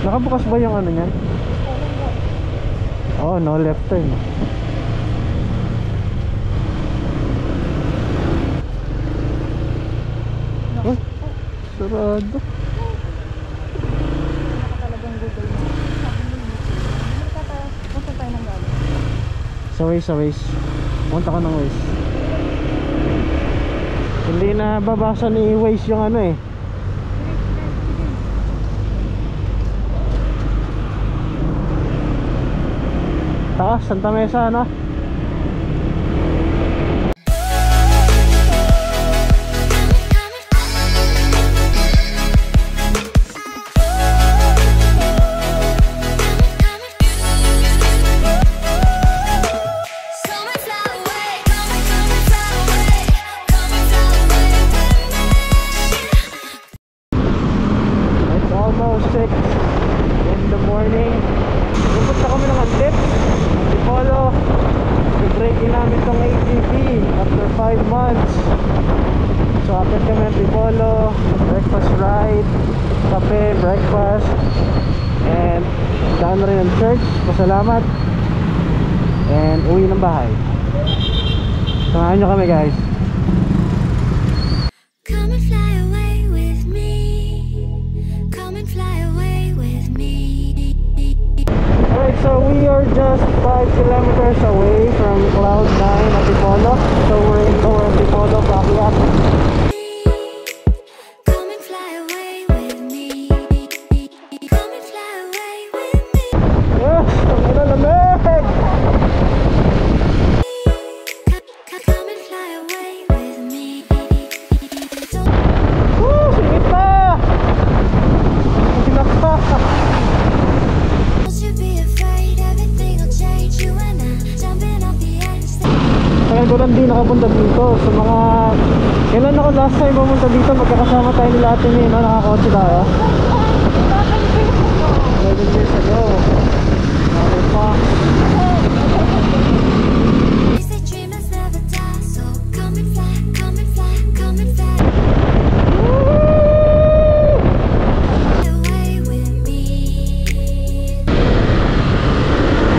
Nakabukas ba yung ano niyan? Oh, no left turn. Oh, sarado. Sa Waze. Punta ka ng Waze. Hindi na babasa ni Waze yung ano eh. Taas, Santa Mesa, ano? Salamat. And uwi ng bahay. Samahan nyo kami guys. Come and fly away with me. Come and fly away with me. Alright, so we are just 5 kilometers away from Cloud9 Antipolo. So we're in Lower Antipolo, Pakyat. Hindi nakapunta dito sa mga kailan ako last time pumunta dito, magkakasama tayo nila atin eh, no? Nakakotse tayo 11 years ago. Okay pa.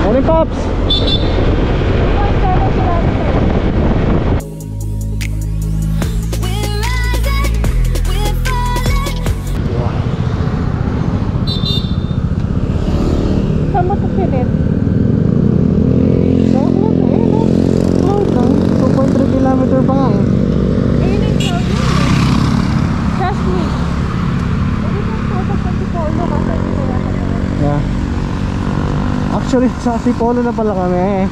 Morning Pops. Actually sa Antipolo na pala kami.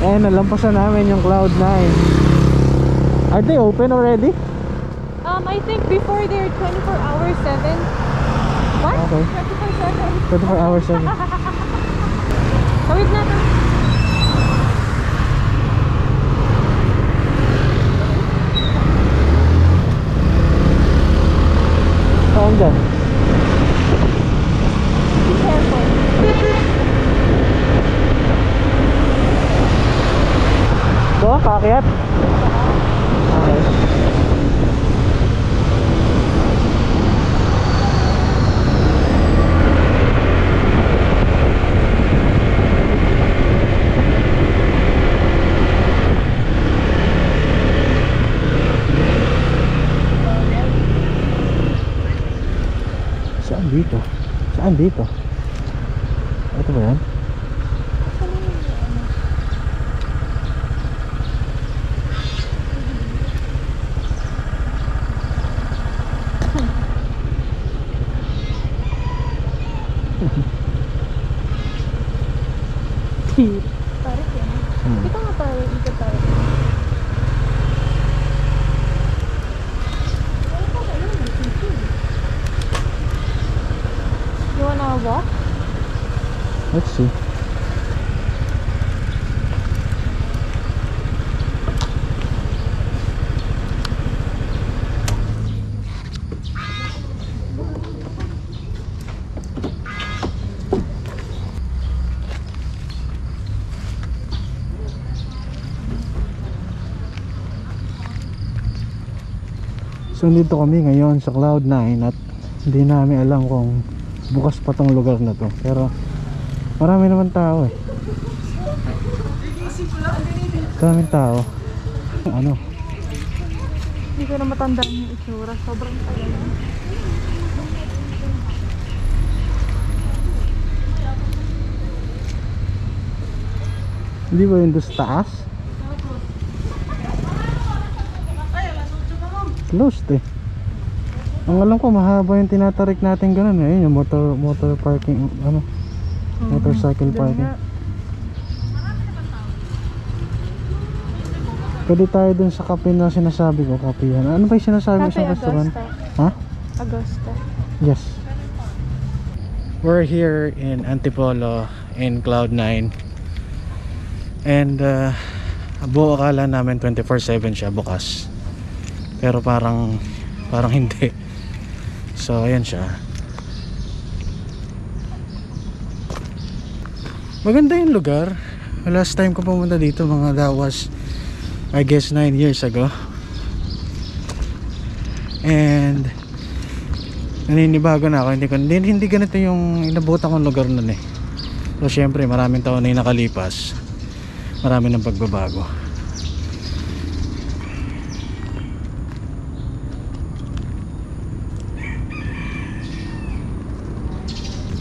Eh nalampasan namin yung Cloud9. Are they open already? I think before they're 24 hours 7. What? Okay. 24 hours 7. Tawid na to. Saan dyan? Be careful. Ito, paakyat? Okay. Saan dito? Saan dito? Ito ba yan? Tarik yan. Ito nga tayo, ito tayo. You wanna walk? Let's see. So dito kami ngayon sa Cloud9 at hindi namin alam kung bukas pa tong lugar na to, pero marami naman tao eh. Maraming tao. Ano? Hindi ko na matandaan yung itsura. Sobrang tagal. Hindi ba yung doon sa taas? Closed eh. Ang alam ko mahaba yung tinatarik natin ganun eh. Yung motor parking, ano, motorcycle parking. Pwede tayo dun sa kape na sinasabi ko, kapehan. Ano ba yung sinasabi mo sa restaurant? Ha? Agosta. Yes. We're here in Antipolo in Cloud9. And buo akala namin 24/7 siya bukas. Pero parang hindi. So ayan siya. Maganda yung lugar. Last time ko pumunta dito mga that was I guess 9 years ago. And naninibago na ako. Hindi ganito yung inabutan kong lugar nun eh. So syempre maraming taon na yung nakalipas. Marami ng pagbabago.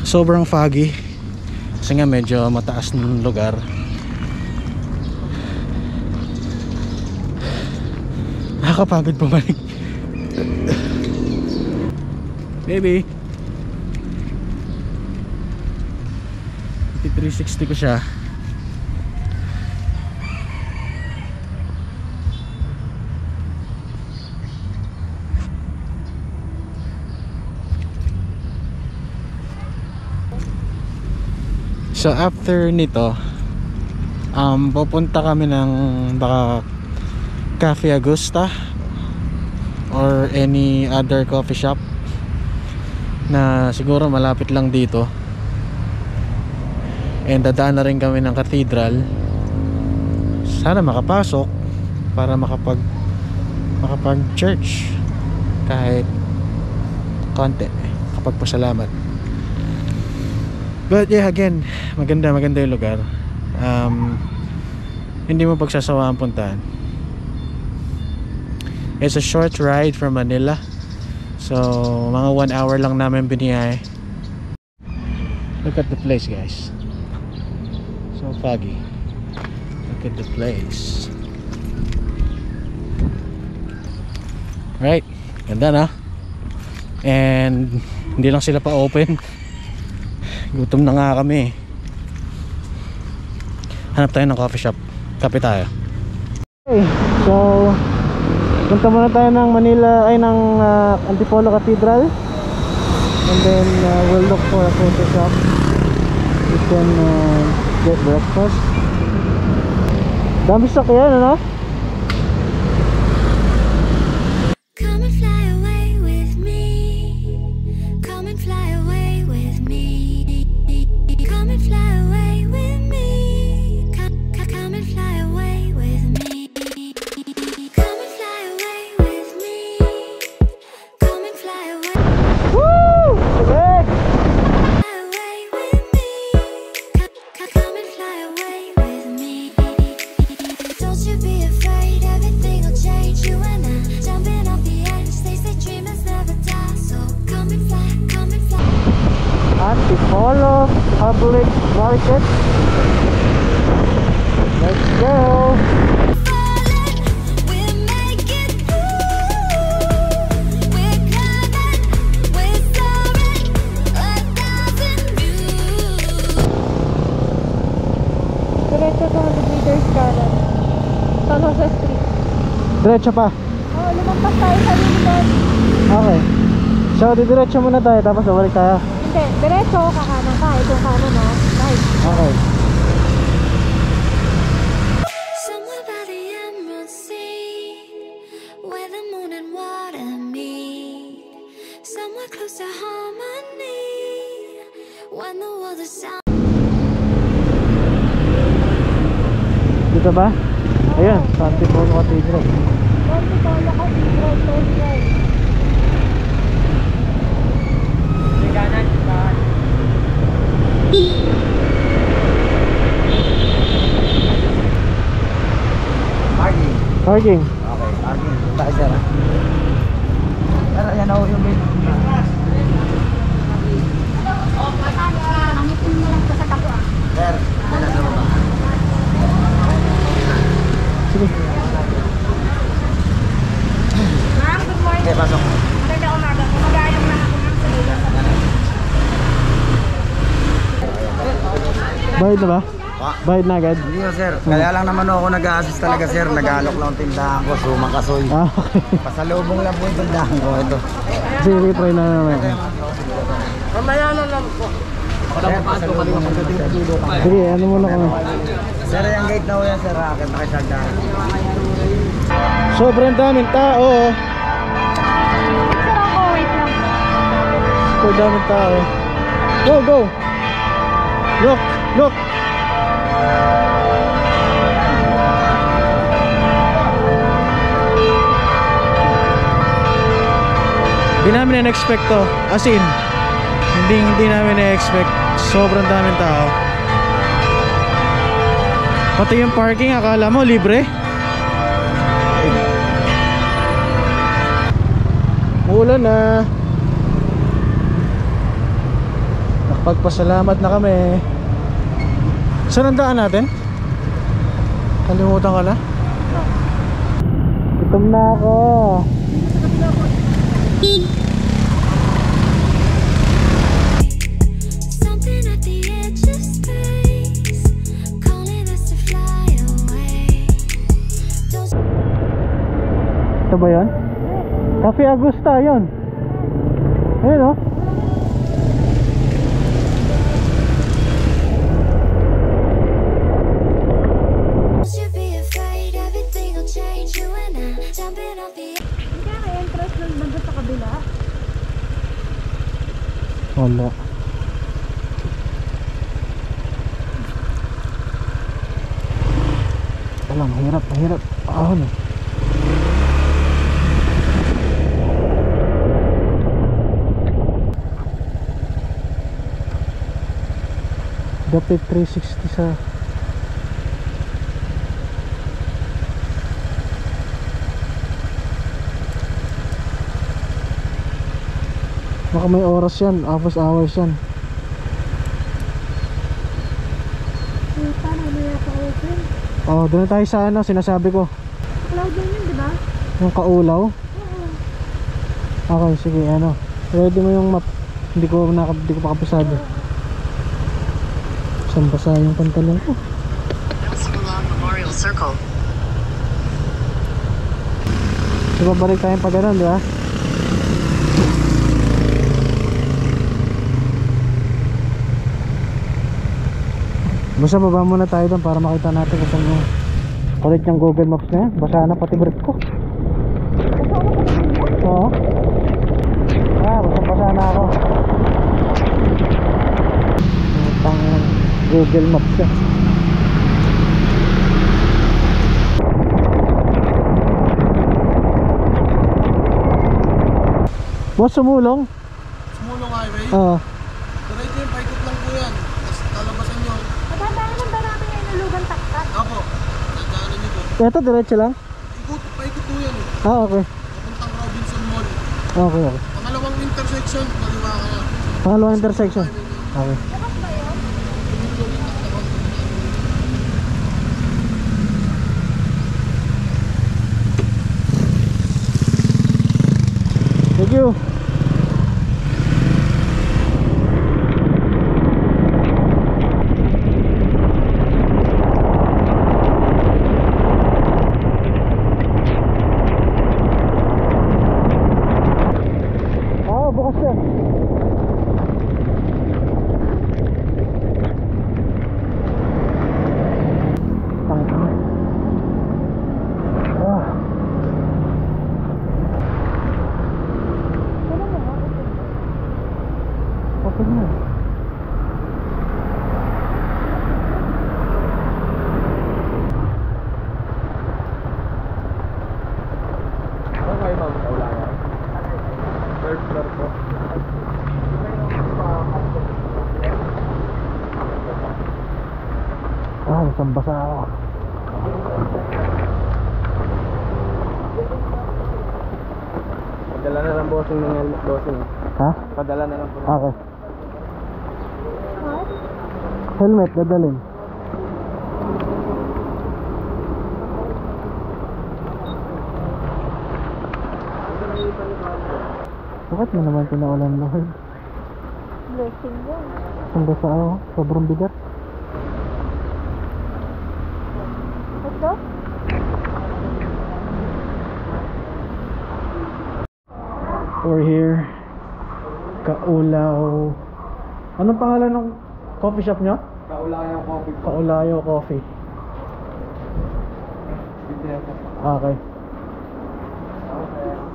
Sobrang foggy kasi nga medyo mataas ng lugar. Nakakapagod bumalik. Baby 360 ko siya. So after nito pupunta kami ng baka Cafe Agosta or any other coffee shop na siguro malapit lang dito. And dadaan na rin kami ng cathedral. Sana makapasok para makapag church kahit konti, kapag pasalamat. But yeah, again, maganda yung lugar. Hindi mo pagsasawaan puntahan. It's a short ride from Manila. So mga 1 hour lang namin biniyahe. Look at the place, guys. So foggy. Look at the place. Right, ganda na. And hindi lang sila pa open. Gutom na nga kami. Hanap tayo ng coffee shop. Kape tayo. Okay, so punta muna tayo ng Manila, ay ng Antipolo Cathedral. And then we'll look for a coffee shop. We can get breakfast. Dami sakyan, ano? Come and fly away with me. Come and fly away with me. Come and fly away with me. Come and fly away with me. Come and fly away with me. Come and fly away. Woo! Good! Fly away with me. Come and fly away with me. Don't you be afraid, everything will change. You and I jumping off the edge. They say dreamers never die. So come and fly, come and fly. Antipolo Public Market. Let's go! We'll make it through. We're climbing, we're soaring, 1,000 views. Diretso 200 meters kanan. San Jose Street. Diretso pa. Oh, lumampas tayo sa Liliman. Okay. So, didiretso muna tayo tapos balik tayo. Hindi, diretso kakanan tayo. Kung kanan na, right. Okay. Somewhere by the Emerald Sea, where the moon and water meet. Somewhere close to harmony, when the world is sound. Dito ba? Ayan, sa Antipolo Cathedral. Antipolo Cathedral, first right. Kanan, Parking. Parking. Okay, parking. Tayo sir. Tara, yan ako yung bin. Sir, yan ang baba. Sige. Ma'am, good morning. Okay, pasok. Maganda umaga. Kumagayang na ako ng salida. Bayad na ba? Pa? Bayad na agad? Hindi ko sir. Kaya lang naman ako nag-a-assist talaga sir. Nag-alok lang ang tindahan ko. Sumang kasoy. Ah, okay. Pasalubong lang po yung tindahan ko. Ito. Sige, try na naman. Mamaya na lang po. Sir, pasalubong lang po. Sige, ano muna kami. Sir, yung gate na po yan sir. Akit na kayo sa Sobrang daming tao. Sir ako, wait lang. Sobrang daming tao. Go, go! Look, look! Hindi namin na-expect to. As in, hindi namin na-expect. Sobrang daming tao. Pati yung parking, akala mo libre. Ulan na. Nakapagpasalamat na kami. Saan ang daan natin? Kalimutan ka na? Gutom na ako. Something at the edge of space, calling us to fly away. Those Ito ba yun? Cafe Agusta yun. Ayun o. you be afraid, everything will change. You and I jumping off the Hindi kaya may entrance lang nandun sa kabila. Wala. Wala, mahirap, mahirap. Ahon eh. Dapat 360 sa baka may oras yan, office hours yan. Paano na yata open? Oh, doon na tayo sa ano, sinasabi ko. Cloud lang yun, di ba? Yung kaulaw. Oo. Okay, sige, ano. Ready mo yung map. Hindi ko pa kabisado. Saan basa yung pantalon ko? Along Memorial Circle. So, babalik tayong pag ganun, di ba? Basta baba muna tayo doon para makita natin kung saan yung kulit yung Google Maps na yan. Basa na pati brief ko. Oo. Basa na ako. Pang Google Maps yan. Boss, sumulong? Sumulong highway. Oo. Diretso yung paikot lang po yan. Tapos lalabasan nyo. Matandaan ba natin yung nulugan taktak? Apo. Dadaanan nyo po. Ito, diretso lang? Paikot po yan. Ah, okay. Papuntang Robinson Mall. Okay, okay. Pangalawang intersection. Kaliwa ka na. Pangalawang intersection. Okay. Thank you. Bukas yan. Ah, isang basa ako. Padala na lang bossing ng helmet bossing. Ha? Padala na lang po. Okay. Helmet, dadalhin. Bakit mo naman pinaulan, Lord? Blessing yun. Isang basa ako, sobrang bigat. Let's go. We're here. Kaulaw. Anong pangalan ng coffee shop nyo? Kaulayo coffee. Kaulayo Coffee. Okay.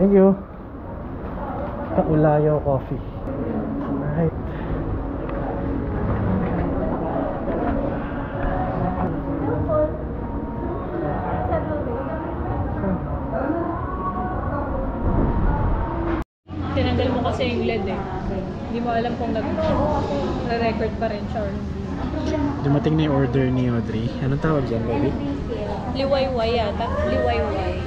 Thank you. Kaulayo Coffee. Alright. Tinanggal mo kasi yung LED eh. Hindi mo alam kung nag-record pa rin siya or hindi. Dumating na yung order ni Audrey. Anong tawag dyan, baby? Liwayway yata. Liwayway.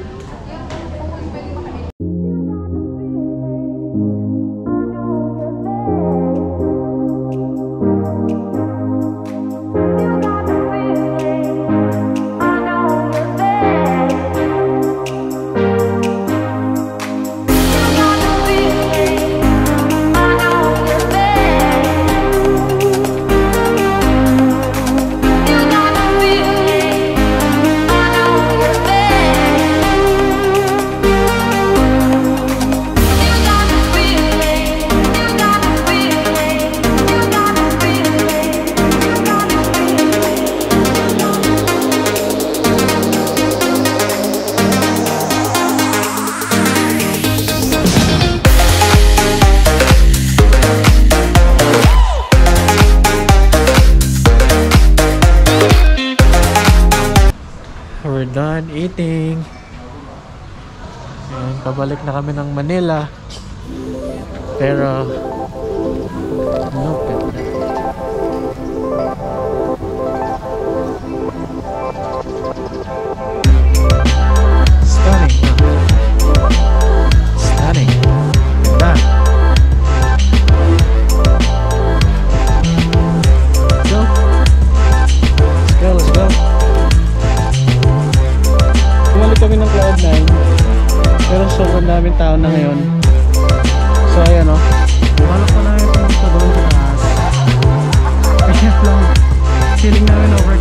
We're done eating. Ayan, pabalik na kami ng Manila. Pero look at that. Stunning, huh? Stunning. Ganda. Let's go. Let's go, let's go. Bumalik kami ng Cloud9, pero sobrang daming tao na ngayon. So ayan o, balak pa namin pumunta doon sa taas. Kaya lang, feeling namin over